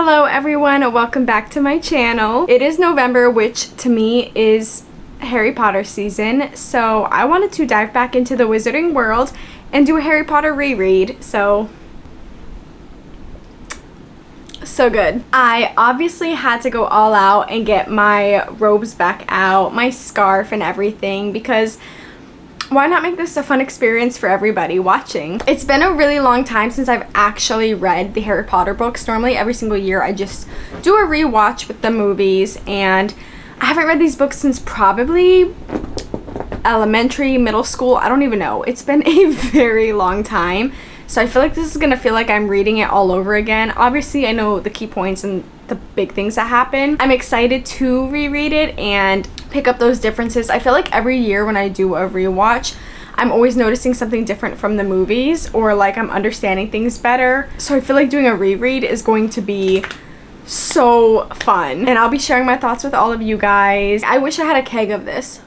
Hello everyone, welcome back to my channel. It is November, which to me is Harry Potter season, so I wanted to dive back into the wizarding world and do a Harry Potter reread. So good. I obviously had to go all out and get my robes back out, my scarf and everything, because why not make this a fun experience for everybody watching? It's been a really long time since I've actually read the Harry Potter books. Normally every single year I just do a rewatch with the movies, and I haven't read these books since probably elementary, middle school. I don't even know. It's been a very long time. So I feel like this is gonna feel like I'm reading it all over again. Obviously I know the key points and the big things that happen. I'm excited to reread it and pick up those differences. I feel like every year when I do a rewatch, I'm always noticing something different from the movies, or like I'm understanding things better. So I feel like doing a reread is going to be so fun, and I'll be sharing my thoughts with all of you guys. I wish I had a keg of this.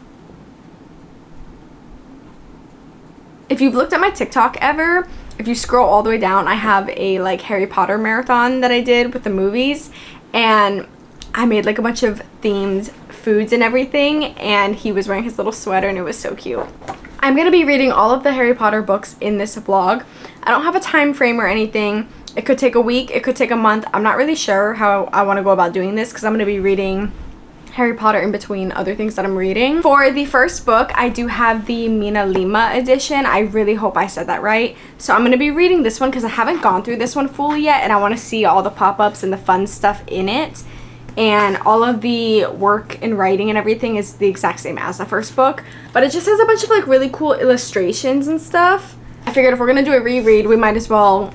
If you've looked at my TikTok ever, if you scroll all the way down, I have a like Harry Potter marathon that I did with the movies, and I made like a bunch of themed foods and everything, and he was wearing his little sweater and it was so cute. I'm gonna be reading all of the Harry Potter books in this vlog. I don't have a time frame or anything. It could take a week, it could take a month. I'm not really sure how I want to go about doing this because I'm gonna be reading Harry Potter in between other things that I'm reading. For the first book, I do have the Mina Lima edition. I really hope I said that right. So I'm going to be reading this one because I haven't gone through this one fully yet, and I want to see all the pop-ups and the fun stuff in it. And all of the work and writing and everything is the exact same as the first book, but it just has a bunch of like really cool illustrations and stuff. I figured if we're going to do a reread, we might as well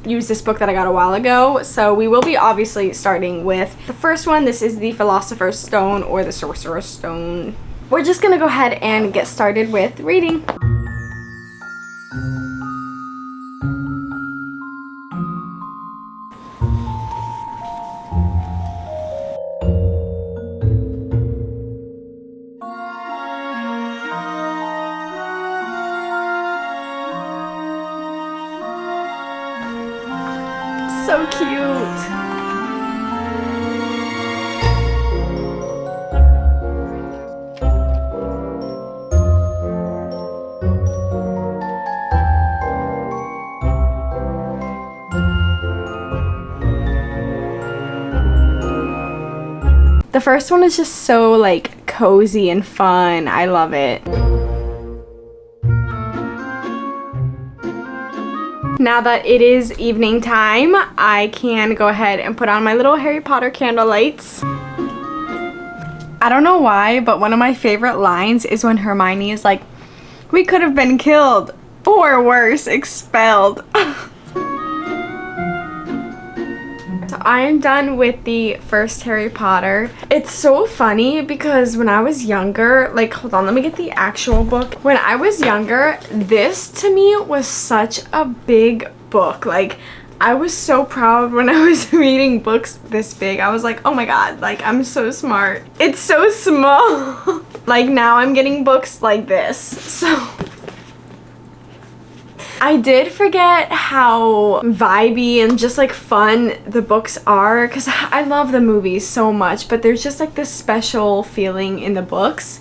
use this book that I got a while ago. So we will be obviously starting with the first one. This is the Philosopher's Stone, or the Sorcerer's Stone. We're just gonna go ahead and get started with reading. So cute. The first one is just so like cozy and fun. I love it. Now that it is evening time, I can go ahead and put on my little Harry Potter candle lights. I don't know why, but one of my favorite lines is when Hermione is like, "We could have been killed, or worse, expelled." So I am done with the first Harry Potter. It's so funny because when I was younger, like, hold on, let me get the actual book. When I was younger, this to me was such a big book. Like, I was so proud when I was reading books this big. I was like, oh my god, like, I'm so smart. It's so small. Like, now I'm getting books like this, so I did forget how vibey and just like fun the books are, because I love the movies so much, but there's just like this special feeling in the books,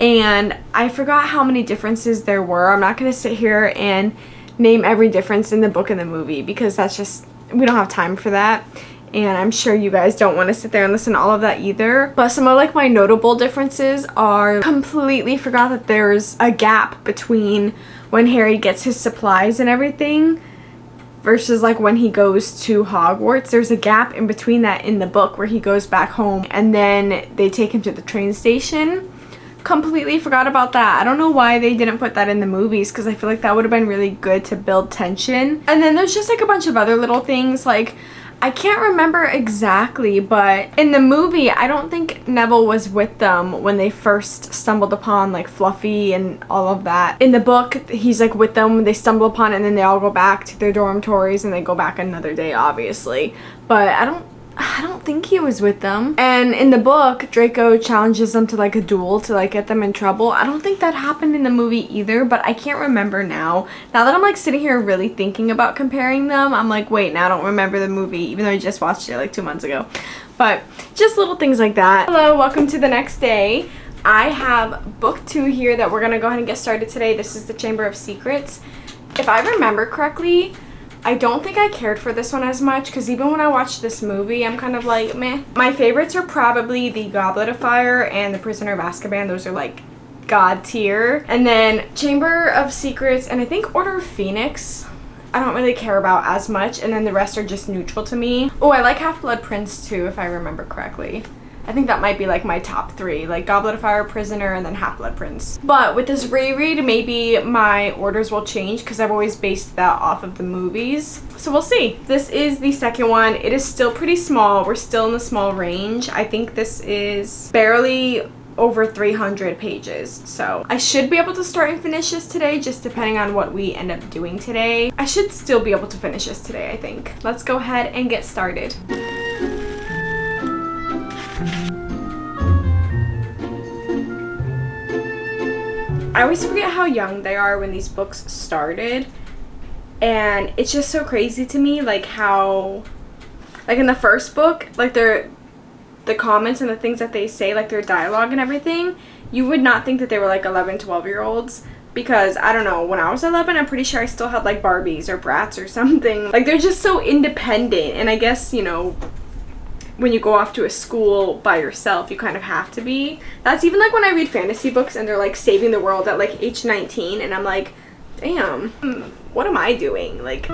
and I forgot how many differences there were. I'm not going to sit here and name every difference in the book and the movie because that's just, we don't have time for that, and I'm sure you guys don't want to sit there and listen to all of that either. But some of like my notable differences are, completely forgot that there's a gap between when Harry gets his supplies and everything versus like when he goes to Hogwarts. There's a gap in between that in the book where he goes back home and then they take him to the train station. Completely forgot about that. I don't know why they didn't put that in the movies, because I feel like that would have been really good to build tension. And then there's just like a bunch of other little things, like I can't remember exactly, but in the movie, I don't think Neville was with them when they first stumbled upon like Fluffy and all of that. In the book, he's like with them when they stumble upon it, and then they all go back to their dormitories and they go back another day, obviously. But I don't I don't think he was with them. And in the book, Draco challenges them to like a duel to like get them in trouble. I don't think that happened in the movie either, but I can't remember now. Now that I'm like sitting here really thinking about comparing them, I'm like, wait, now I don't remember the movie, even though I just watched it like 2 months ago. But just little things like that. Hello, welcome to the next day. I have book 2 here that we're gonna go ahead and get started today. This is the Chamber of Secrets. If I remember correctly, I don't think I cared for this one as much because even when I watched this movie, I'm kind of like, meh. My favorites are probably the Goblet of Fire and the Prisoner of Azkaban. Those are like god tier. And then Chamber of Secrets and I think Order of Phoenix, I don't really care about as much. And then the rest are just neutral to me. Oh, I like Half-Blood Prince too, if I remember correctly. I think that might be like my top 3, like Goblet of Fire, Prisoner, and then Half-Blood Prince. But with this reread, maybe my orders will change because I've always based that off of the movies. So we'll see. This is the second one. It is still pretty small. We're still in the small range. I think this is barely over 300 pages. So I should be able to start and finish this today, just depending on what we end up doing today. I should still be able to finish this today, I think. Let's go ahead and get started. I always forget how young they are when these books started, and it's just so crazy to me, like how, like in the first book, like the comments and the things that they say, like their dialogue and everything, you would not think that they were like 11, 12-year-olds, because I don't know, when I was 11, I'm pretty sure I still had like Barbies or Bratz or something. Like they're just so independent, and I guess, you know, when you go off to a school by yourself, you kind of have to be. That's even like when I read fantasy books and they're like saving the world at like age 19, and I'm like, damn, what am I doing? Like,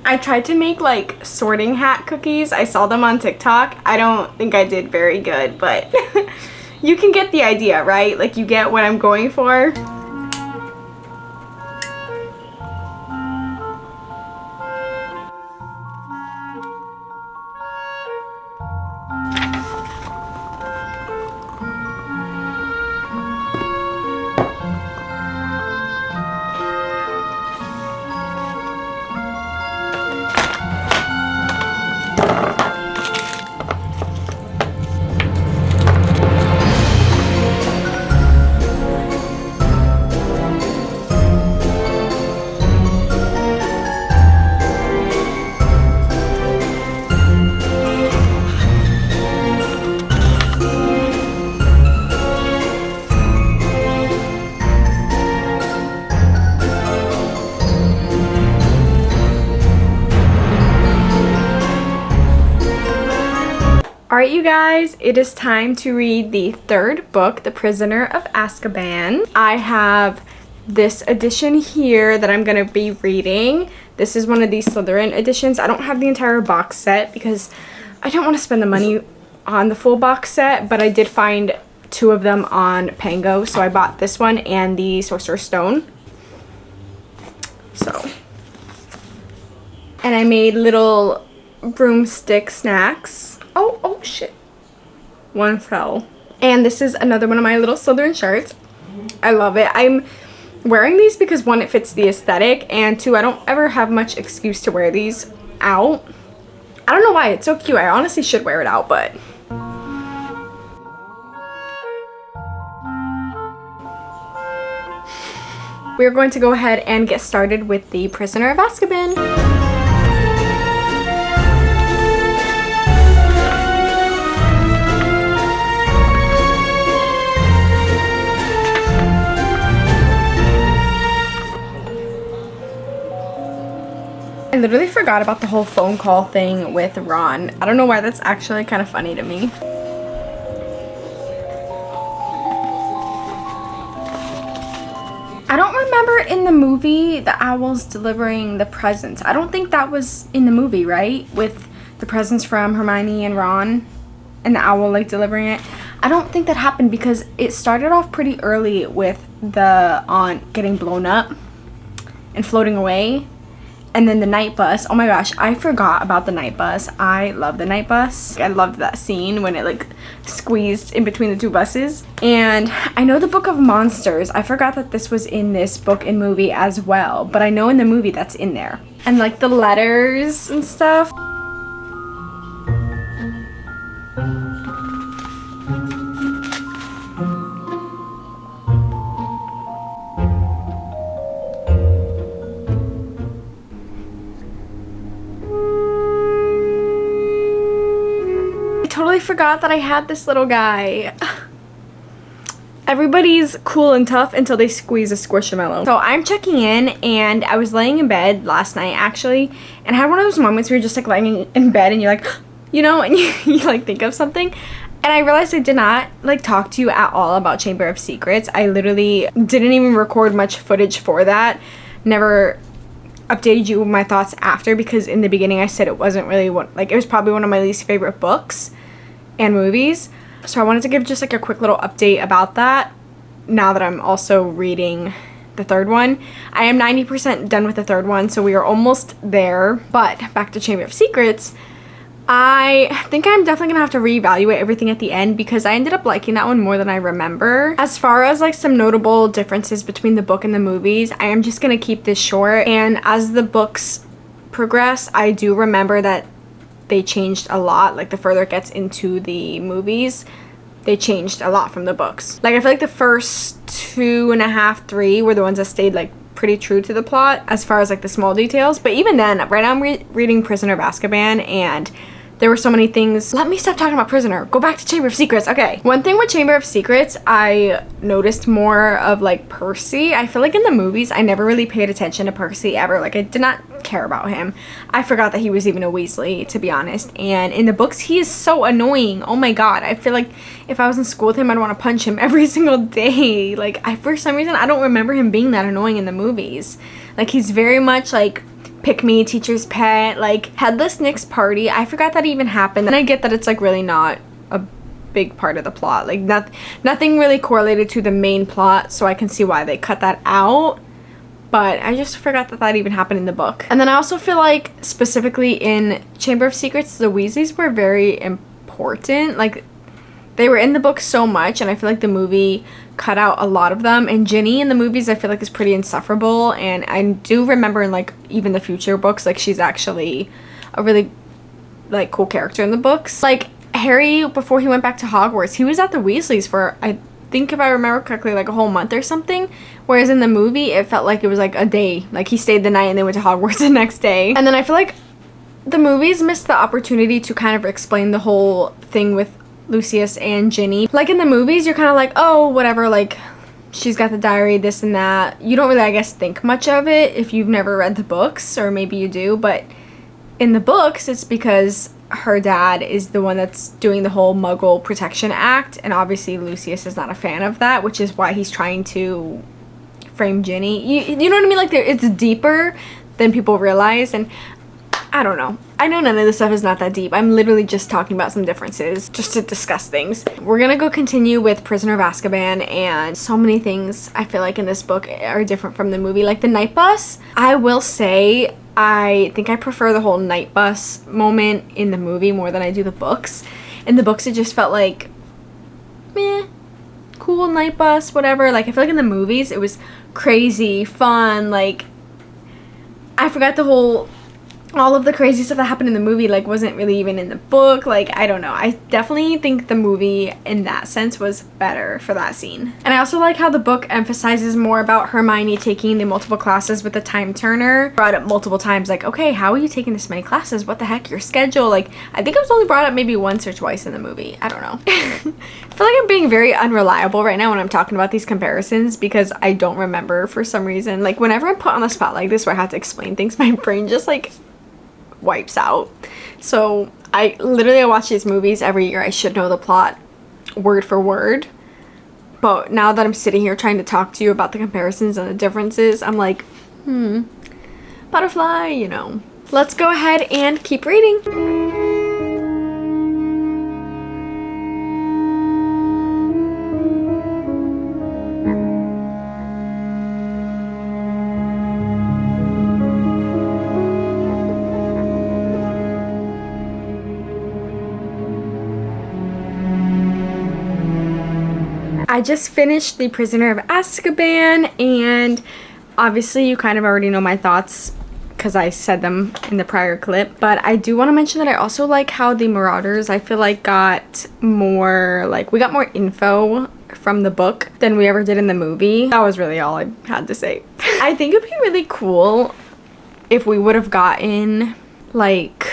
I tried to make like sorting hat cookies. I saw them on TikTok. I don't think I did very good, but you can get the idea, right? Like you get what I'm going for. Alright, you guys, it is time to read the third book, The Prisoner of Azkaban. I have this edition here that I'm going to be reading. This is one of these Slytherin editions. I don't have the entire box set because I don't want to spend the money on the full box set, but I did find 2 of them on Pango, so I bought this one and the Sorcerer's Stone. So, and I made little broomstick snacks. Oh shit. One fell. And this is another one of my little Slytherin shirts. I love it. I'm wearing these because 1, it fits the aesthetic, and 2, I don't ever have much excuse to wear these out. I don't know why. It's so cute. I honestly should wear it out, but we're going to go ahead and get started with The Prisoner of Azkaban. I literally forgot about the whole phone call thing with Ron. I don't know why, that's actually kind of funny to me. I don't remember in the movie the owls delivering the presents. I don't think that was in the movie, right? With the presents from Hermione and Ron and the owl like delivering it. I don't think that happened because it started off pretty early with the aunt getting blown up and floating away. And then the night bus. Oh my gosh, I forgot about the night bus. I love the night bus. I loved that scene when it like squeezed in between the two buses. And I know the Book of Monsters. I forgot that this was in this book and movie as well. But I know in the movie that's in there. And like the letters and stuff. Totally forgot that I had this little guy. Everybody's cool and tough until they squeeze a squishamallow. So I'm checking in, and I was laying in bed last night actually, and I had one of those moments where you're just like laying in bed and you're like, you know, and you like think of something. And I realized I did not like talk to you at all about Chamber of Secrets. I literally didn't even record much footage for that. Never updated you with my thoughts after, because in the beginning I said it wasn't really it was probably one of my least favorite books and movies. So I wanted to give just like a quick little update about that now that I'm also reading the third one. I am 90% done with the third one, so we are almost there. But back to Chamber of Secrets, I think I'm definitely gonna have to reevaluate everything at the end, because I ended up liking that one more than I remember. As far as like some notable differences between the book and the movies, I am just gonna keep this short, and as the books progress, I do remember that they changed a lot. Like the further it gets into the movies, they changed a lot from the books. Like I feel like the first 2.5, 3 were the ones that stayed like pretty true to the plot as far as like the small details. But even then, right now I'm reading Prisoner of Azkaban, and there were so many things. Let me stop talking about Prisoner. Go back to Chamber of Secrets. Okay. One thing with Chamber of Secrets, I noticed more of like Percy. I feel like in the movies, I never really paid attention to Percy ever. Like I did not care about him. I forgot that he was even a Weasley, to be honest. And in the books, he is so annoying. Oh my god. I feel like if I was in school with him, I'd want to punch him every single day. Like for some reason, I don't remember him being that annoying in the movies. Like he's very much like pick me, teacher's pet, like Headless Nick's party. I forgot that even happened. And I get that it's like really not a big part of the plot. Like nothing really correlated to the main plot, so I can see why they cut that out. But I just forgot that that even happened in the book. And then I also feel like specifically in Chamber of Secrets, the Weasleys were very important. Like they were in the book so much, and I feel like the movie cut out a lot of them. And Ginny in the movies I feel like is pretty insufferable, and I do remember in like even the future books, like she's actually a really like cool character in the books. Like Harry, before he went back to Hogwarts, he was at the Weasleys for, I think if I remember correctly, like a whole month or something, whereas in the movie it felt like it was like a day. Like he stayed the night and then went to Hogwarts the next day. And then I feel like the movies missed the opportunity to kind of explain the whole thing with Lucius and Ginny. Like in the movies, you're kind of like, oh, whatever, like she's got the diary, this and that. You don't really, I guess, think much of it if you've never read the books, or maybe you do, but in the books, it's because her dad is the one that's doing the whole Muggle Protection Act, and obviously Lucius is not a fan of that, which is why he's trying to frame Ginny. You know what I mean? Like it's deeper than people realize, and I don't know. I know none of this stuff is not that deep. I'm literally just talking about some differences just to discuss things. We're gonna go continue with Prisoner of Azkaban, and so many things I feel like in this book are different from the movie. Like the night bus, I will say I think I prefer the whole night bus moment in the movie more than I do the books. In the books, it just felt like, meh, cool night bus, whatever. Like I feel like in the movies, it was crazy, fun, like I forgot all of the crazy stuff that happened in the movie like wasn't really even in the book. Like I don't know, I definitely think the movie in that sense was better for that scene. And I also like how the book emphasizes more about Hermione taking the multiple classes with the time turner. Brought up multiple times like, okay, how are you taking this many classes, what the heck, your schedule? Like I think it was only brought up maybe once or twice in the movie. I don't know. I feel like I'm being very unreliable right now when I'm talking about these comparisons, because I don't remember for some reason. Like whenever I'm put on the spot like this where I have to explain things, my brain just like wipes out. So I watch these movies every year. I should know the plot word for word, but now that I'm sitting here trying to talk to you about the comparisons and the differences, I'm like, butterfly, you know. Let's go ahead and keep reading. I just finished The Prisoner of Azkaban, and obviously you kind of already know my thoughts because I said them in the prior clip, but I do want to mention that I also like how the Marauders, I feel like, got more, like, we got more info from the book than we ever did in the movie. That was really all I had to say. I think it'd be really cool if we would have gotten, like,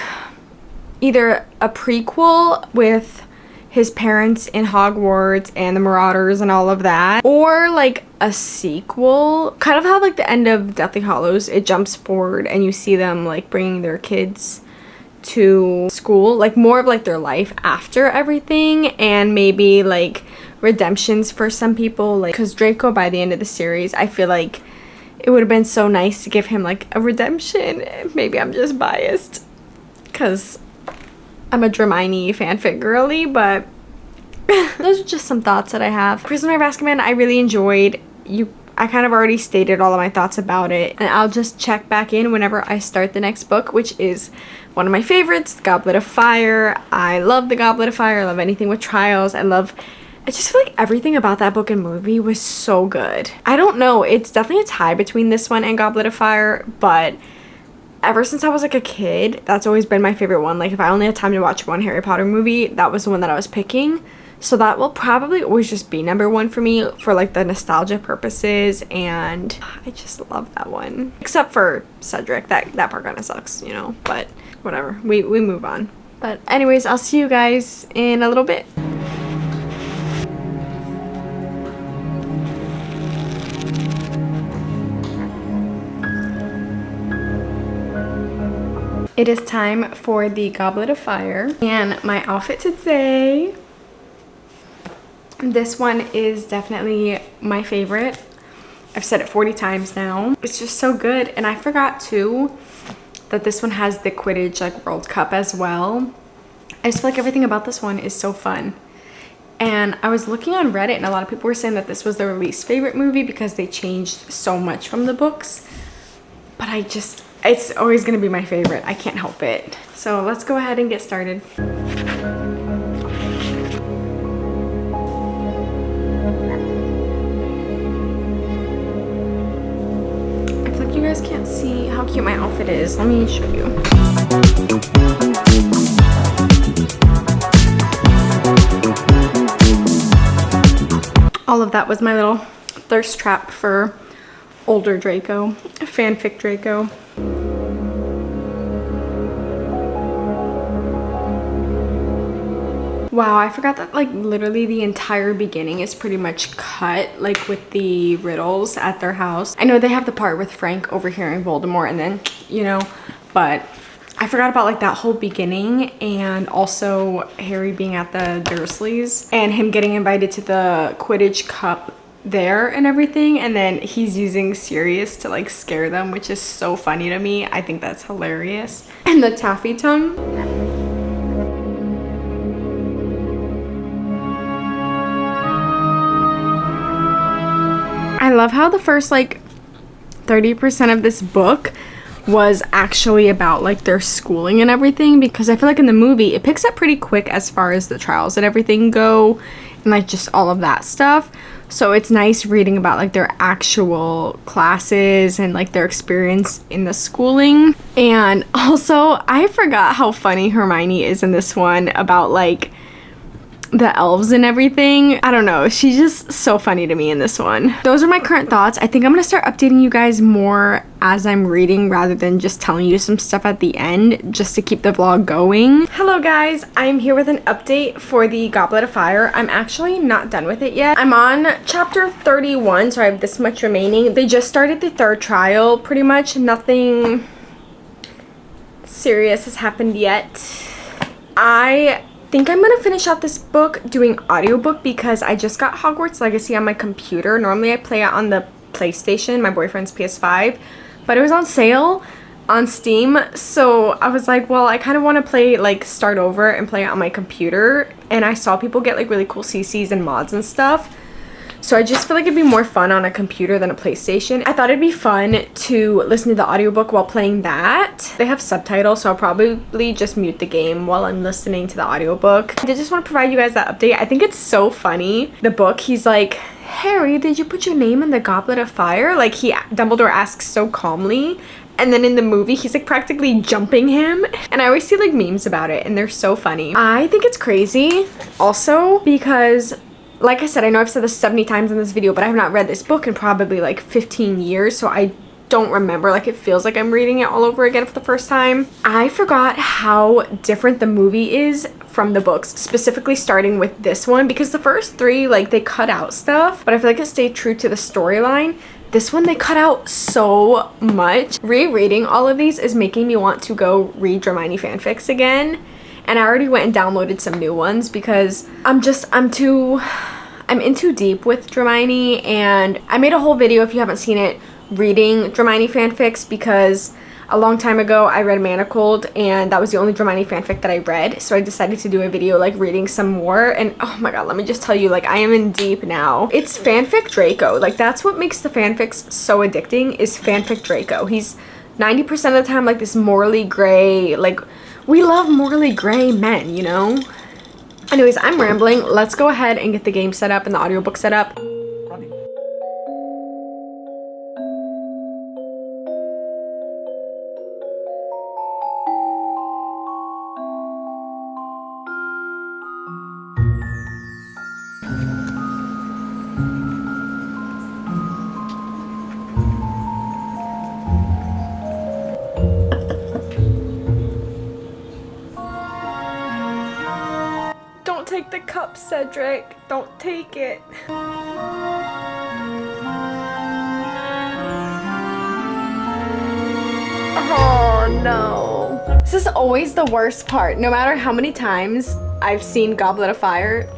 either a prequel with his parents in Hogwarts and the Marauders and all of that, or like a sequel, kind of how like the end of Deathly Hallows, it jumps forward and you see them like bringing their kids to school, like more of like their life after everything, and maybe like redemptions for some people, like because Draco by the end of the series, I feel like it would have been so nice to give him like a redemption. Maybe I'm just biased because I'm a Hermione fanfic girly, but those are just some thoughts that I have. Prisoner of Azkaban, I really enjoyed. I kind of already stated all of my thoughts about it, and I'll just check back in whenever I start the next book, which is one of my favorites, Goblet of Fire. I love the Goblet of Fire. I love anything with trials. I just feel like everything about that book and movie was so good. I don't know, it's definitely a tie between this one and Goblet of Fire, but ever since I was like a kid, that's always been my favorite one. Like if I only had time to watch one Harry Potter movie, that was the one that I was picking. So that will probably always just be number one for me for like the nostalgia purposes, and I just love that one. Except for Cedric, that part kind of sucks, you know, but whatever, we move on. But anyways, I'll see you guys in a little bit. It is time for the Goblet of Fire, and my outfit today, this one is definitely my favorite. I've said it 40 times now. It's just so good, and I forgot too that this one has the Quidditch like World Cup as well. I just feel like everything about this one is so fun. And I was looking on Reddit, and a lot of people were saying that this was their least favorite movie because they changed so much from the books, but it's always gonna be my favorite. I can't help it. So let's go ahead and get started. I feel like you guys can't see how cute my outfit is. Let me show you. All of that was my little thirst trap for older Draco, fanfic Draco. Wow, I forgot that like literally the entire beginning is pretty much cut, like with the riddles at their house. I know they have the part with Frank overhearing Voldemort and then, you know, but I forgot about like that whole beginning, and also Harry being at the Dursleys and him getting invited to the Quidditch Cup there and everything, and then he's using Sirius to like scare them, which is so funny to me. I think that's hilarious. And the taffy tongue. I love how the first like 30% of this book was actually about like their schooling and everything, because I feel like in the movie it picks up pretty quick as far as the trials and everything go, and like just all of that stuff. So it's nice reading about like their actual classes and like their experience in the schooling. And also I forgot how funny Hermione is in this one about like the elves and everything. I don't know, she's just so funny to me in this one. Those are my current thoughts. I think I'm gonna start updating you guys more as I'm reading rather than just telling you some stuff at the end, just to keep the vlog going. Hello guys, I'm here with an update for the Goblet of Fire. I'm actually not done with it yet. I'm on chapter 31, so I have this much remaining. They just started the third trial pretty much. Nothing serious has happened yet. I think I'm gonna finish out this book doing audiobook because I just got Hogwarts Legacy on my computer. Normally I play it on the PlayStation, my boyfriend's PS5, but it was on sale on Steam, so I was like, well, I kind of want to play, like, start over and play it on my computer, and I saw people get like really cool CCs and mods and stuff, So I just feel like it'd be more fun on a computer than a PlayStation. I thought it'd be fun to listen to the audiobook while playing that. They have subtitles, so I'll probably just mute the game while I'm listening to the audiobook. I just want to provide you guys that update. I think it's so funny. The book, he's like, Harry, did you put your name in the Goblet of Fire? Like, Dumbledore asks so calmly. And then in the movie, he's like practically jumping him. And I always see like memes about it, and they're so funny. I think it's crazy also because, like I said, I know I've said this 70 times in this video, but I have not read this book in probably like 15 years, so I don't remember. Like, it feels like I'm reading it all over again for the first time. I forgot how different the movie is from the books, specifically starting with this one, because the first three, like, they cut out stuff, but I feel like it stayed true to the storyline. This one, they cut out so much. Rereading all of these is making me want to go read Hermione fanfics again. And I already went and downloaded some new ones because I'm in too deep with Hermione, and I made a whole video, if you haven't seen it, reading Hermione fanfics, because a long time ago I read Manacled and that was the only Hermione fanfic that I read. So I decided to do a video like reading some more, and oh my god, let me just tell you, like, I am in deep now. It's fanfic Draco. Like, that's what makes the fanfics so addicting, is fanfic Draco. He's 90% of the time like this morally gray, like, we love morally gray men, you know? Anyways, I'm rambling. Let's go ahead and get the game set up and the audiobook set up. Don't take the cup, Cedric. Don't take it. Oh no. This is always the worst part. No matter how many times I've seen Goblet of Fire.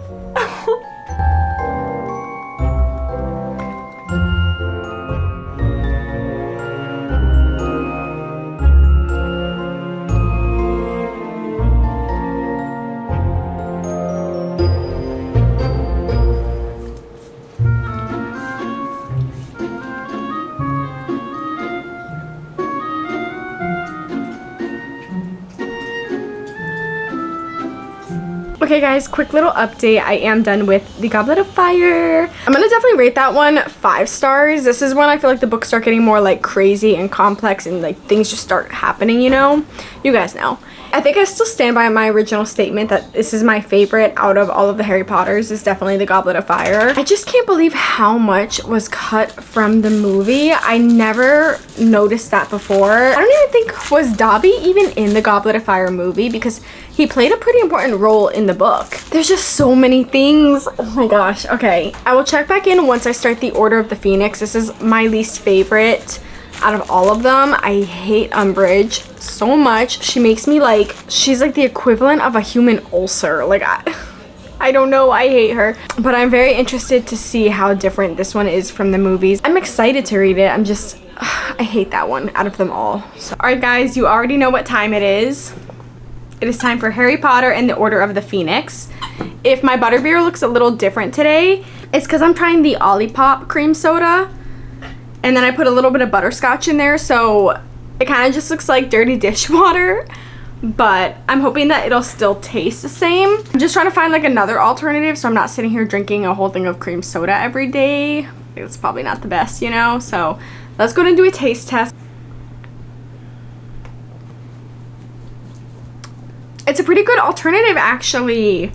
Okay guys, quick little update. I am done with the Goblet of Fire. I'm gonna definitely rate that one 5 stars. This is when I feel like the books start getting more like crazy and complex and like things just start happening, you know? You guys know. I think I still stand by my original statement that this is my favorite out of all of the Harry Potters. Is definitely the Goblet of Fire. I just can't believe how much was cut from the movie. I never noticed that before. I don't even think, was Dobby even in the Goblet of Fire movie? Because he played a pretty important role in the book. There's just so many things. Oh my gosh. Okay, I will check back in once I start the Order of the Phoenix. This is my least favorite out of all of them. I hate Umbridge so much. She makes me like, she's like the equivalent of a human ulcer. Like, I don't know, I hate her. But I'm very interested to see how different this one is from the movies. I'm excited to read it. I'm just, I hate that one out of them all. So, alright guys, you already know what time it is. It is time for Harry Potter and the Order of the Phoenix. If my butterbeer looks a little different today, it's because I'm trying the Olipop cream soda. And then I put a little bit of butterscotch in there, so it kind of just looks like dirty dishwater. But I'm hoping that it'll still taste the same. I'm just trying to find like another alternative so I'm not sitting here drinking a whole thing of cream soda every day. It's probably not the best, you know? So let's go and do a taste test. It's a pretty good alternative, actually.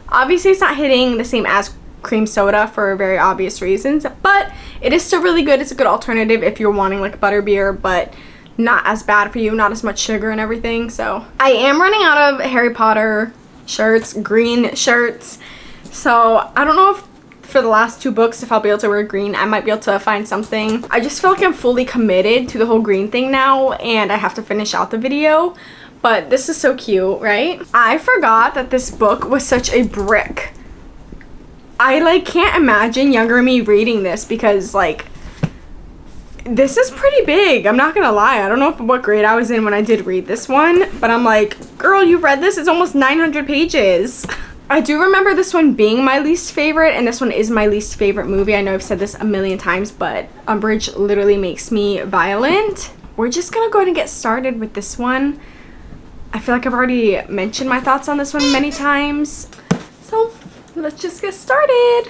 Obviously, it's not hitting the same as cream soda for very obvious reasons, but it is still really good. It's a good alternative if you're wanting like butterbeer, but not as bad for you, not as much sugar and everything. So I am running out of Harry Potter shirts, green shirts. So I don't know if for the last 2 books, if I'll be able to wear green. I might be able to find something. I just feel like I'm fully committed to the whole green thing now, and I have to finish out the video. But this is so cute, right? I forgot that this book was such a brick. I like can't imagine younger me reading this because like this is pretty big. I'm not gonna lie. I don't know what grade I was in when I did read this one, but I'm like, girl, you read this? It's almost 900 pages. I do remember this one being my least favorite, and this one is my least favorite movie. I know I've said this a million times, but Umbridge literally makes me violent. We're just gonna go ahead and get started with this one. I feel like I've already mentioned my thoughts on this one many times, so let's just get started.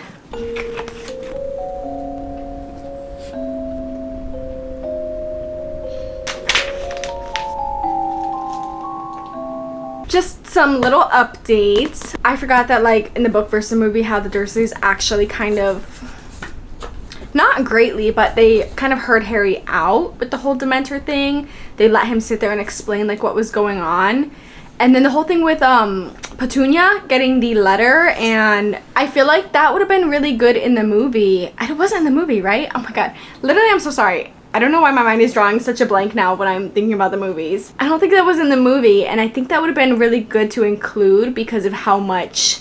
Just some little updates. I forgot that, like, in the book versus the movie, how the Dursleys actually kind of, not greatly, but they kind of heard Harry out with the whole Dementor thing. They let him sit there and explain, like, what was going on. And then the whole thing with Petunia getting the letter, and I feel like that would have been really good in the movie. It wasn't in the movie, right? Oh my god. Literally, I'm so sorry. I don't know why my mind is drawing such a blank now when I'm thinking about the movies. I don't think that was in the movie, and I think that would have been really good to include because of how much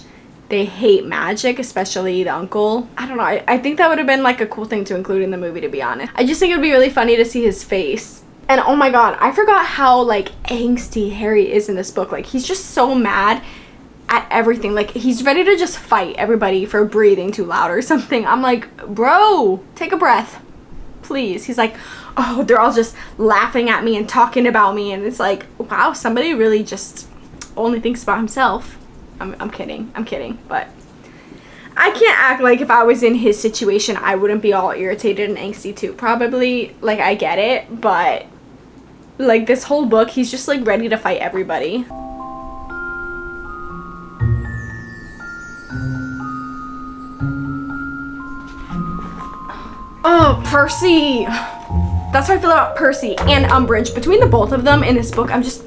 they hate magic, especially the uncle. I don't know. I think that would have been like a cool thing to include in the movie, to be honest. I just think it would be really funny to see his face. And oh my god, I forgot how, like, angsty Harry is in this book. Like, he's just so mad at everything. Like, he's ready to just fight everybody for breathing too loud or something. I'm like, bro, take a breath. Please. He's like, oh, they're all just laughing at me and talking about me, and it's like, wow, somebody really just only thinks about himself. I'm kidding, but I can't act like if I was in his situation I wouldn't be all irritated and angsty too. Probably, like, I get it, but like, this whole book he's just like ready to fight everybody. Oh, Percy. That's how I feel about Percy and Umbridge. Between the both of them in this book, I'm just,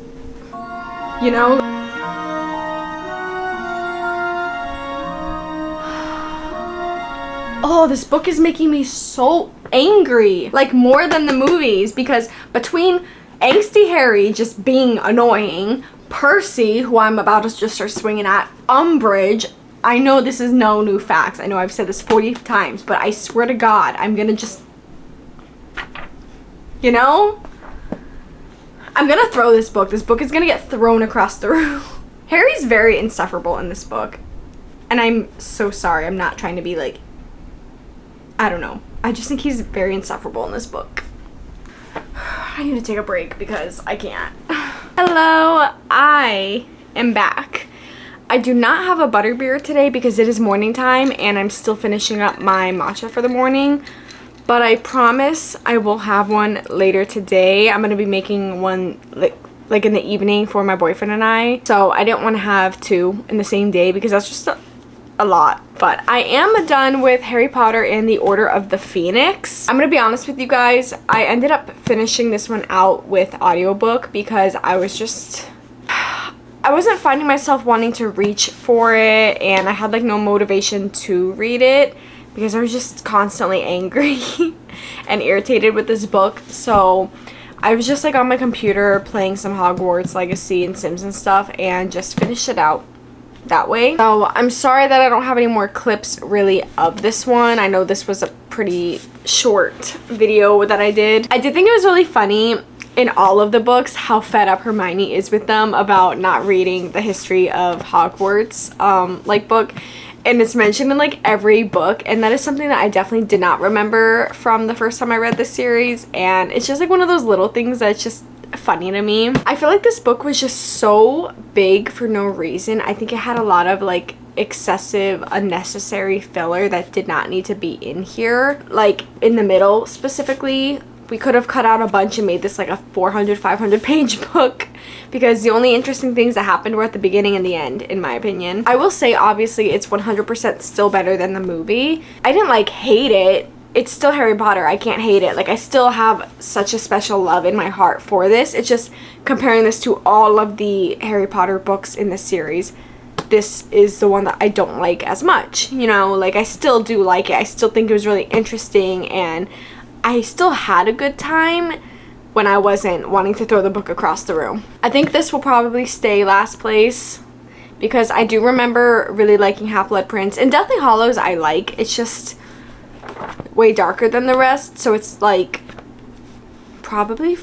you know. Oh, this book is making me so angry. Like, more than the movies, because between angsty Harry just being annoying, Percy, who I'm about to just start swinging at, Umbridge, I know this is no new facts. I know I've said this 40 times, but I swear to God, I'm gonna just, you know? I'm gonna throw this book. This book is gonna get thrown across the room. Harry's very insufferable in this book. And I'm so sorry. I'm not trying to be like, I don't know. I just think he's very insufferable in this book. I need to take a break because I can't. Hello, I am back. I do not have a butterbeer today because it is morning time and I'm still finishing up my matcha for the morning. But I promise I will have one later today. I'm going to be making one like in the evening for my boyfriend and I. So I didn't want to have two in the same day because that's just a lot. But I am done with Harry Potter and the Order of the Phoenix. I'm going to be honest with you guys. I ended up finishing this one out with audiobook because I wasn't finding myself wanting to reach for it, and I had like no motivation to read it because I was just constantly angry and irritated with this book. So I was just like on my computer playing some Hogwarts Legacy and Sims and stuff and just finished it out that way. So I'm sorry that I don't have any more clips really of this one. I know this was a pretty short video that I did. I did think it was really funny in all of the books how fed up Hermione is with them about not reading the history of Hogwarts like book, and it's mentioned in like every book, and that is something that I definitely did not remember from the first time I read this series, and it's just like one of those little things that's just funny to me. I feel like this book was just so big for no reason. I think it had a lot of like excessive unnecessary filler that did not need to be in here, like in the middle specifically. We could have cut out a bunch and made this like a 400-500 page book because the only interesting things that happened were at the beginning and the end, in my opinion. I will say, obviously, it's 100% still better than the movie. I didn't like hate it. It's still Harry Potter. I can't hate it. Like, I still have such a special love in my heart for this. It's just comparing this to all of the Harry Potter books in this series, this is the one that I don't like as much. You know, like, I still do like it. I still think it was really interesting, and I still had a good time when I wasn't wanting to throw the book across the room. I think this will probably stay last place because I do remember really liking Half-Blood Prince. And Deathly Hallows I like. It's just way darker than the rest. So it's like probably...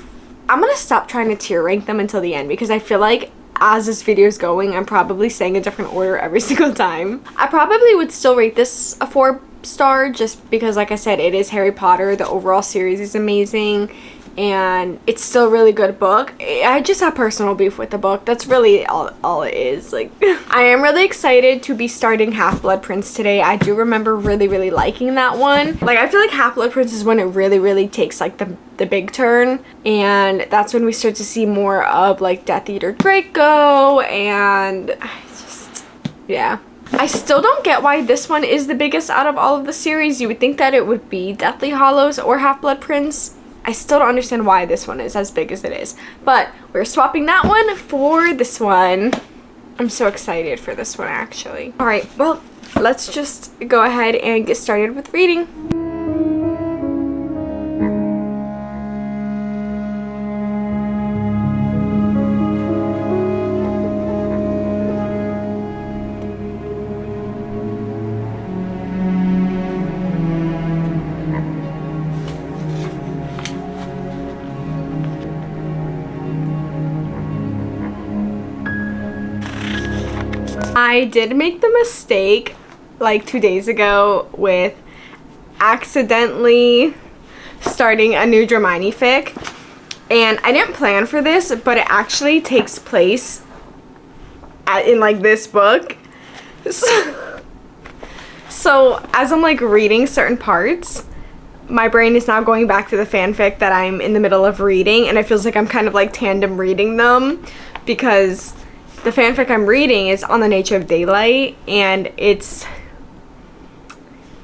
I'm going to stop trying to tier rank them until the end because I feel like as this video is going, I'm probably saying a different order every single time. I probably would still rate this a 4-star just because, like I said, it is Harry Potter. The overall series is amazing and it's still a really good book. I just have personal beef with the book. That's really all it is. Like, I am really excited to be starting Half-Blood Prince today. I do remember really liking that one. Like, I feel like Half-Blood Prince is when it really takes like the big turn, and that's when we start to see more of like Death Eater Draco, and yeah. I still don't get why this one is the biggest out of all of the series. You would think that it would be Deathly Hallows or Half-Blood Prince. I still don't understand why this one is as big as it is. But we're swapping that one for this one. I'm so excited for this one, actually. All right, well, let's just go ahead and get started with reading. I did make the mistake like 2 days ago with accidentally starting a new Hermione fic, and I didn't plan for this, but it actually takes place in like this book. So as I'm like reading certain parts, my brain is now going back to the fanfic that I'm in the middle of reading, and it feels like I'm kind of like tandem reading them, because the fanfic I'm reading is on the nature of daylight, and it's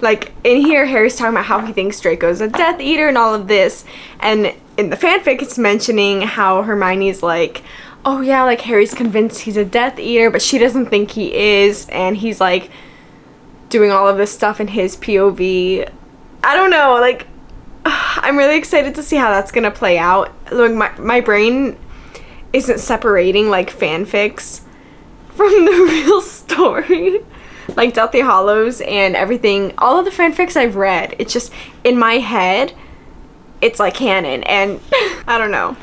like in here Harry's talking about how he thinks Draco's a Death Eater and all of this, and in the fanfic it's mentioning how Hermione's like, oh yeah, like Harry's convinced he's a Death Eater but she doesn't think he is, and he's like doing all of this stuff in his POV. I don't know, like I'm really excited to see how that's gonna play out. Like my brain isn't separating like fanfics from the real story. Like Deathly Hallows and everything, all of the fanfics I've read, it's just in my head it's like canon, and I don't know,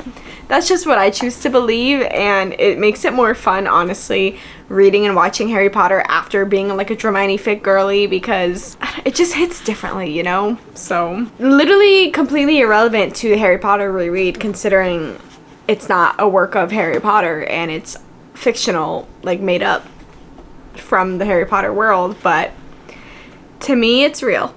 that's just what I choose to believe, and it makes it more fun, honestly, reading and watching Harry Potter after being like a Hermione fic girly, because it just hits differently, you know? So literally completely irrelevant to the Harry Potter reread, considering it's not a work of Harry Potter and it's fictional, like made up from the Harry Potter world, but to me it's real.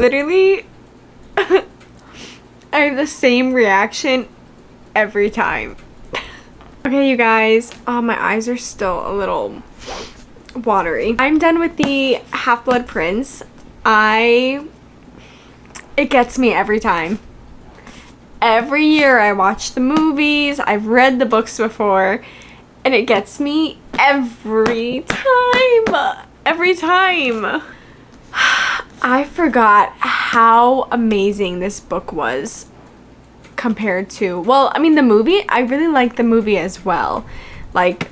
Literally, I have the same reaction every time. Okay, you guys, my eyes are still a little watery. I'm done with the Half-Blood Prince. It gets me every time. Every year I watch the movies, I've read the books before, and it gets me every time. Every time. I forgot how amazing this book was compared to, well, I mean, the movie, I really like the movie as well. Like,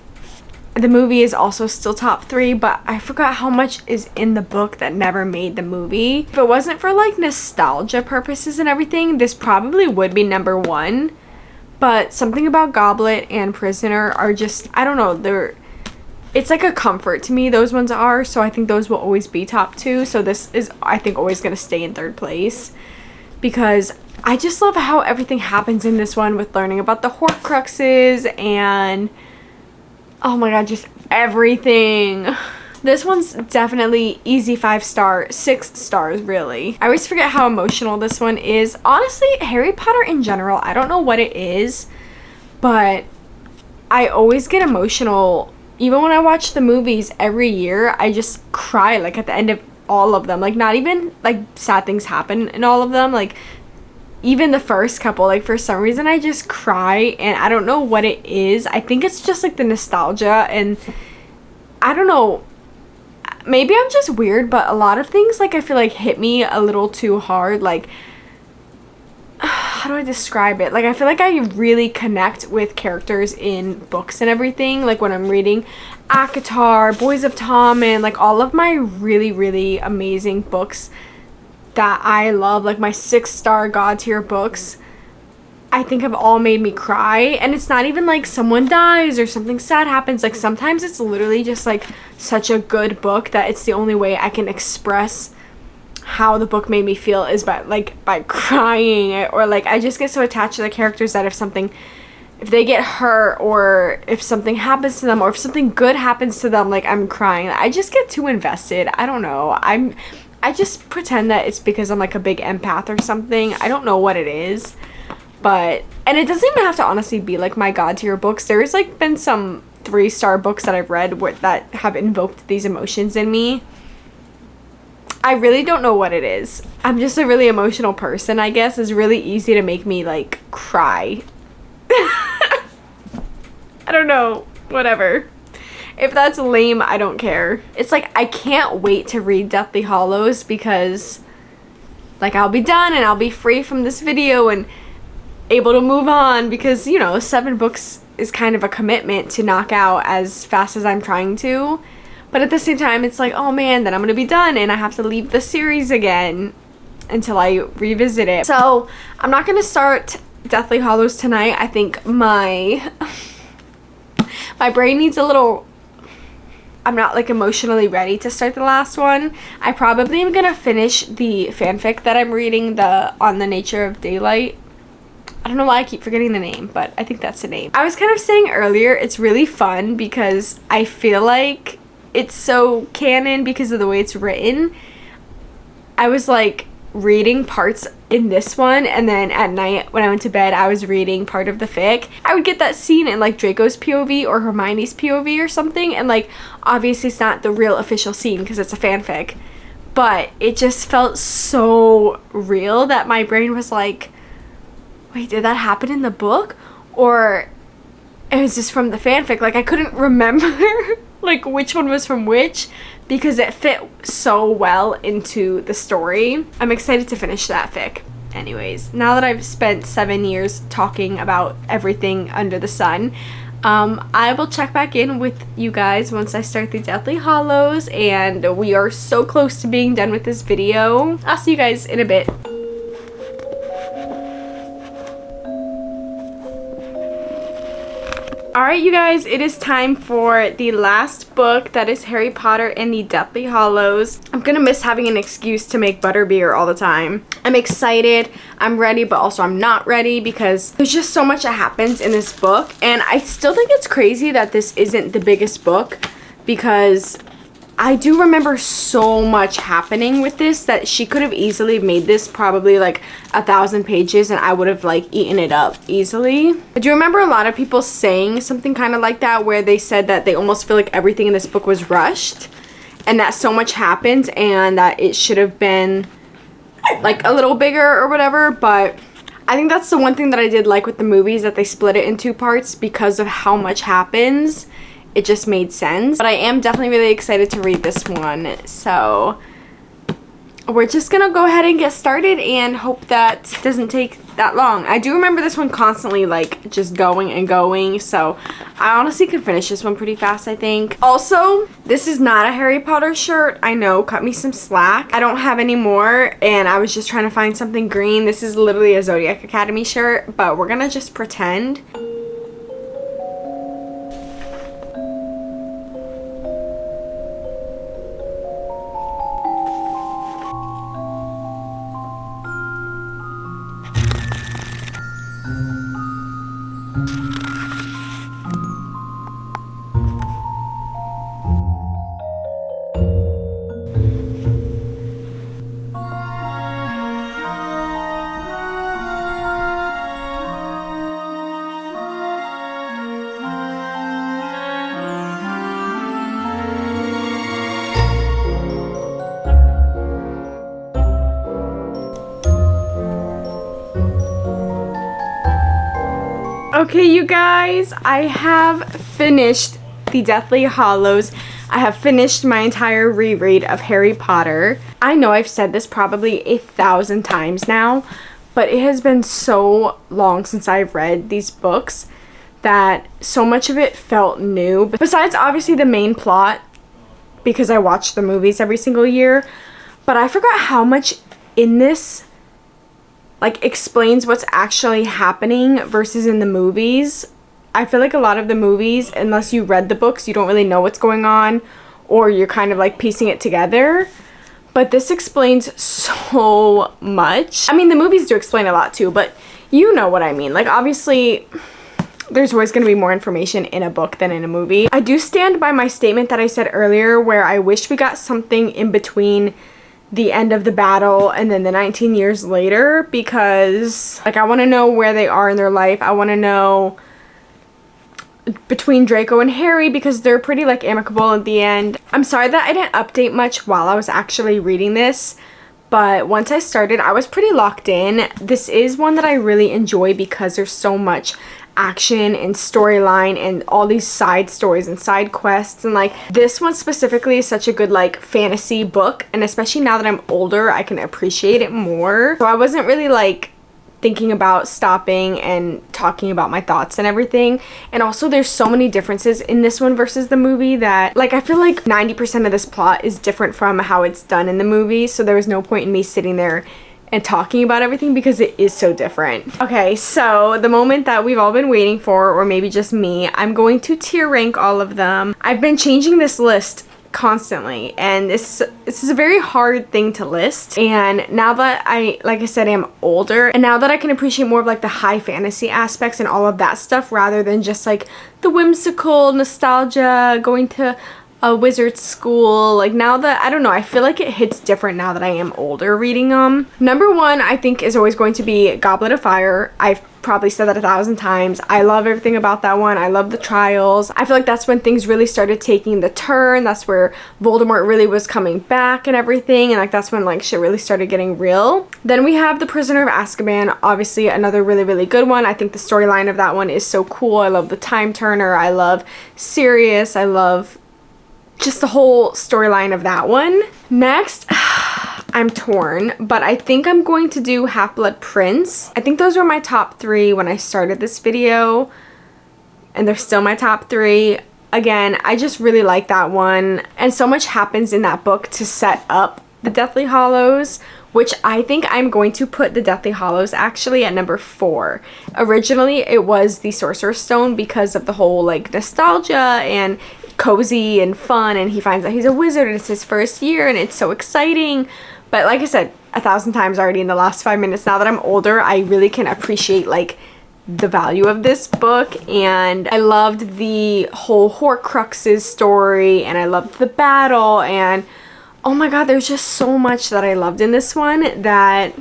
the movie is also still top 3, but I forgot how much is in the book that never made the movie. If it wasn't for like nostalgia purposes and everything, this probably would be number 1. But something about Goblet and Prisoner are just, I don't know, it's like a comfort to me, those ones are, so I think those will always be top 2. So this is, I think, always going to stay in 3rd place, because I just love how everything happens in this one, with learning about the Horcruxes and, oh my god, just everything. This one's definitely easy 5-star, 6 stars really. I always forget how emotional this one is. Honestly, Harry Potter in general, I don't know what it is, but I always get emotional even when I watch the movies every year, I just cry, like, at the end of all of them. Like, not even, like, sad things happen in all of them. Like, even the first couple, like, for some reason, I just cry, and I don't know what it is. I think it's just, like, the nostalgia, and I don't know. Maybe I'm just weird, but a lot of things, like, I feel like hit me a little too hard. Like, how do I describe it? Like, I feel like I really connect with characters in books and everything. Like, when I'm reading ACOTAR, Boys of Tom, and, like, all of my really, really amazing books that I love, like, my 6-star God tier books, I think have all made me cry. And it's not even like someone dies or something sad happens. Like, sometimes it's literally just, like, such a good book that it's the only way I can express how the book made me feel is by crying. Or, like, I just get so attached to the characters that if they get hurt, or if something happens to them, or if something good happens to them, like, I'm crying. I just get too invested. I don't know. I just pretend that it's because I'm, like, a big empath or something. I don't know what it is. But, and it doesn't even have to honestly be, like, my God tier books. There's, like, been some 3-star books that I've read that have invoked these emotions in me. I really don't know what it is. I'm just a really emotional person, I guess. It's really easy to make me, like, cry. I don't know. Whatever. If that's lame, I don't care. It's like, I can't wait to read Deathly Hallows because, like, I'll be done and I'll be free from this video and able to move on, because, you know, 7 books is kind of a commitment to knock out as fast as I'm trying to. But at the same time, it's like, oh man, then I'm gonna be done and I have to leave the series again until I revisit it. So I'm not gonna start Deathly Hallows tonight. I think my brain needs a little, I'm not, like, emotionally ready to start the last one. I probably am gonna finish the fanfic that I'm reading, On the Nature of Daylight. I don't know why I keep forgetting the name, but I think that's the name. I was kind of saying earlier, it's really fun because I feel like it's so canon because of the way it's written. I was, like, reading parts in this one, and then at night when I went to bed, I was reading part of the fic. I would get that scene in, like, Draco's POV or Hermione's POV or something, and, like, obviously it's not the real official scene because it's a fanfic, but it just felt so real that my brain was like, wait, did that happen in the book? Or it was just from the fanfic. Like, I couldn't remember like which one was from which because it fit so well into the story. I'm excited to finish that fic. Anyways, now that I've spent 7 years talking about everything under the sun, I will check back in with you guys once I start the Deathly Hallows, and we are so close to being done with this video. I'll see you guys in a bit. Alright, you guys, it is time for the last book. That is Harry Potter and the Deathly Hallows. I'm gonna miss having an excuse to make butterbeer all the time. I'm excited, I'm ready, but also I'm not ready because there's just so much that happens in this book. And I still think it's crazy that this isn't the biggest book because I do remember so much happening with this that she could have easily made this probably like 1,000 pages and I would have, like, eaten it up easily. I do remember a lot of people saying something kind of like that, where they said that they almost feel like everything in this book was rushed and that so much happened and that it should have been, like, a little bigger or whatever. But I think that's the one thing that I did like with the movies, that they split it in 2 parts because of how much happens. It just made sense. But I am definitely really excited to read this one. So we're just gonna go ahead and get started and hope that it doesn't take that long. I do remember this one constantly, like, just going and going. So I honestly could finish this one pretty fast, I think. Also, this is not a Harry Potter shirt. I know, cut me some slack. I don't have any more and I was just trying to find something green. This is literally a Zodiac Academy shirt, but we're gonna just pretend. Okay, you guys, I have finished the Deathly Hallows. I have finished my entire reread of Harry Potter. I know I've said this probably 1,000 times now, but it has been so long since I've read these books that so much of it felt new. Besides obviously the main plot, because I watch the movies every single year, but I forgot how much in this like explains what's actually happening versus in the movies. I feel like a lot of the movies, unless you read the books, you don't really know what's going on, or you're kind of like piecing it together. But this explains so much. I mean, the movies do explain a lot too, but you know what I mean. Like, obviously, there's always going to be more information in a book than in a movie. I do stand by my statement that I said earlier, where I wish we got something in between the end of the battle and then the 19 years later, because like I want to know where they are in their life. I want to know between Draco and Harry, because they're pretty like amicable at the end. I'm sorry that I didn't update much while I was actually reading this, but once I started, I was pretty locked in. This is one that I really enjoy because there's so much action and storyline and all these side stories and side quests, and like this one specifically is such a good like fantasy book, and especially now that I'm older, I can appreciate it more. So I wasn't really like thinking about stopping and talking about my thoughts and everything. And also there's so many differences in this one versus the movie that like I feel like 90% of this plot is different from how it's done in the movie, so there was no point in me sitting there and talking about everything because it is so different. Okay, so the moment that we've all been waiting for, or maybe just me, I'm going to tier rank all of them. I've been changing this list constantly, and this is a very hard thing to list. And now that like I said, I'm older, and now that I can appreciate more of like the high fantasy aspects and all of that stuff rather than just like the whimsical nostalgia, going to a wizard school, like now that, I don't know, I feel like it hits different now that I am older reading them. Number one, I think, is always going to be Goblet of Fire. I've probably said that 1,000 times. I love everything about that one. I love the trials. I feel like that's when things really started taking the turn. That's where Voldemort really was coming back and everything, and like that's when like shit really started getting real. Then we have The Prisoner of Azkaban, obviously another really, really good one. I think the storyline of that one is so cool. I love the time turner. I love Sirius. I love just the whole storyline of that one. Next, I'm torn, but I think I'm going to do Half-Blood Prince. I think those were my top 3 when I started this video, and they're still my top 3. Again, I just really like that one, and so much happens in that book to set up the Deathly Hallows, which I think I'm going to put the Deathly Hallows actually at number 4. Originally, it was the Sorcerer's Stone because of the whole like nostalgia and cozy and fun, and he finds out he's a wizard and it's his first year and it's so exciting. But like I said 1,000 times already in the last 5 minutes, now that I'm older, I really can appreciate like the value of this book. And I loved the whole Horcruxes story, and I loved the battle, and oh my god, there's just so much that I loved in this one that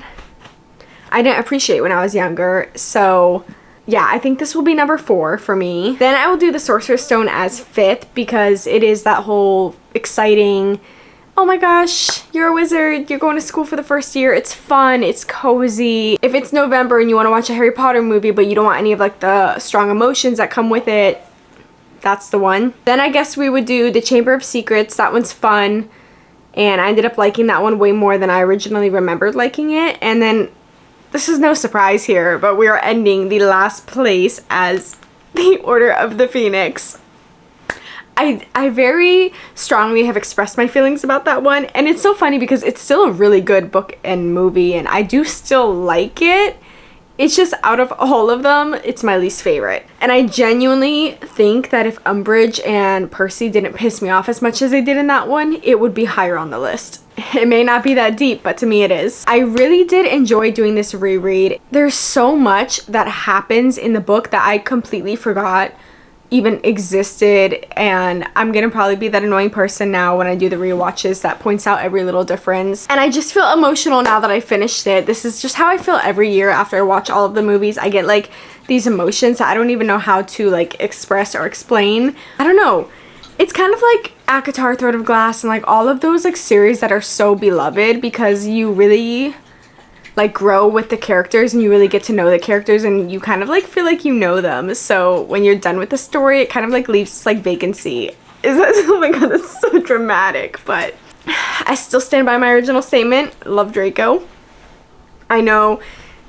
I didn't appreciate when I was younger. So yeah, I think this will be number 4 for me. Then I will do the Sorcerer's Stone as 5th because it is that whole exciting, oh my gosh, you're a wizard, you're going to school for the first year, it's fun, it's cozy. If it's November and you want to watch a Harry Potter movie but you don't want any of like the strong emotions that come with it, that's the one. Then I guess we would do The Chamber of Secrets. That one's fun, and I ended up liking that one way more than I originally remembered liking it. And then this is no surprise here, but we are ending the last place as the Order of the Phoenix. I very strongly have expressed my feelings about that one, and it's so funny because it's still a really good book and movie, and I do still like it. It's just out of all of them, it's my least favorite. And I genuinely think that if Umbridge and Percy didn't piss me off as much as they did in that one, it would be higher on the list. It may not be that deep, but to me it is. I really did enjoy doing this reread. There's so much that happens in the book that I completely forgot even existed, and I'm gonna probably be that annoying person now when I do the rewatches that points out every little difference. And I just feel emotional now that I finished it. This is just how I feel every year after I watch all of the movies. I get like these emotions that I don't even know how to like express or explain. I don't know. It's kind of like ACOTAR, Throat of Glass, and like all of those like series that are so beloved because you really like grow with the characters and you really get to know the characters and you kind of like feel like you know them. So when you're done with the story, it kind of like leaves this like vacancy. Is that, oh my god, that's so dramatic, but I still stand by my original statement. Love Draco. I know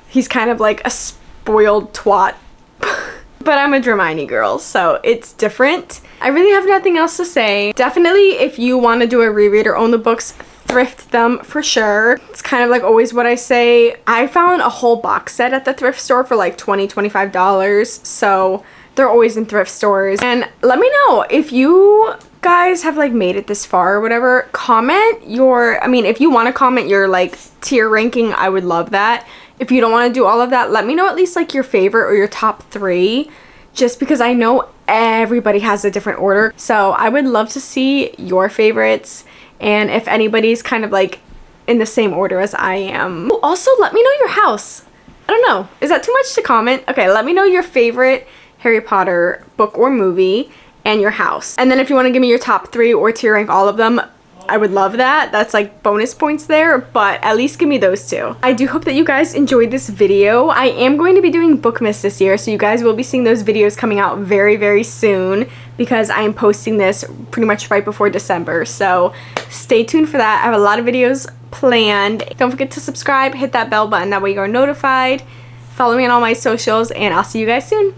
he's kind of like a spoiled twat, but I'm a Hermione girl, so it's different. I really have nothing else to say. Definitely, if you want to do a reread or own the books, thrift them for sure. It's kind of like always what I say. I found a whole box set at the thrift store for like $20, $25, so they're always in thrift stores. And let me know if you guys have like made it this far or whatever. Comment your, I mean, if you want to comment your like tier ranking, I would love that. If you don't want to do all of that, let me know at least like your favorite or your top 3, just because I know everybody has a different order. So I would love to see your favorites and if anybody's kind of like in the same order as I am. Also, let me know your house. I don't know. Is that too much to comment? Okay, let me know your favorite Harry Potter book or movie and your house. And then if you want to give me your top 3 or tier rank all of them, I would love that. That's like bonus points there, but at least give me those 2. I do hope that you guys enjoyed this video. I am going to be doing Bookmas this year, so you guys will be seeing those videos coming out very, very soon because I am posting this pretty much right before December. So stay tuned for that. I have a lot of videos planned. Don't forget to subscribe, hit that bell button, that way you're notified. Follow me on all my socials, and I'll see you guys soon.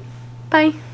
Bye.